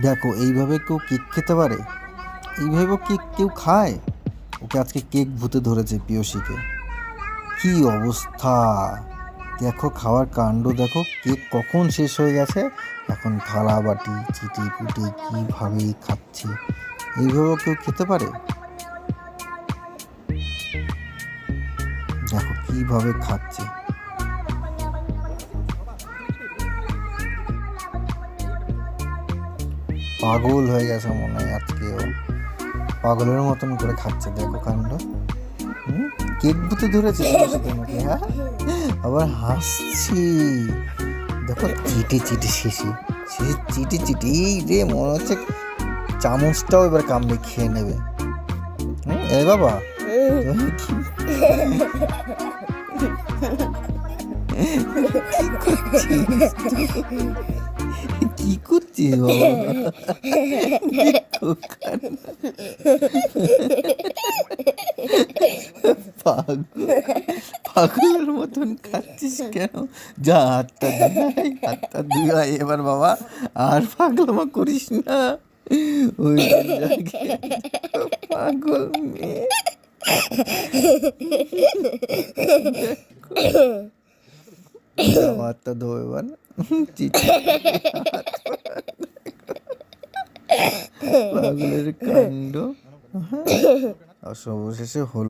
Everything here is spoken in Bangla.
দেখো এইভাবে কেউ কেক খেতে পারে? এইভাবে কেক কেউ খায়? ওকে আজকে কেক ভূতে ধরেছে পিয়সীকে। কি অবস্থা! দেখো খাওয়ার কাণ্ড দেখো, কেক কখন শেষ হয়ে গেছে, এখন থালা বাটি চিটি পুটি কীভাবে খাচ্ছে। এইভাবে কেউ খেতে পারে? দেখো কিভাবে খাচ্ছে। পাগল হয়ে গেছে মনে হয় আজকেও, পাগলের মতন করে খাচ্ছে। দেখো কাণ্ড। কেক ভূতে ধরেছে তোমাকে, হ্যাঁ? আবার হাসছি। দেখো চিটে চিটে শেষে শেষে চিটে চিটে এই রে, মনে হচ্ছে চামচটাও এবার কামড়ে খেয়ে নেবে। এ বাবা, তুমি কি করছিস বাবা? দেখো পাগল, পাগলের মতন খাচ্ছিস কেন? যা হাতটা ধুই, হাতটা ধুই এবার বাবা, আর পাগলামো করিস না। ওই পাগল মেয়ে। হাতটা ধো এবার। পাগলের কাণ্ড। আর সর্বশেষে হলো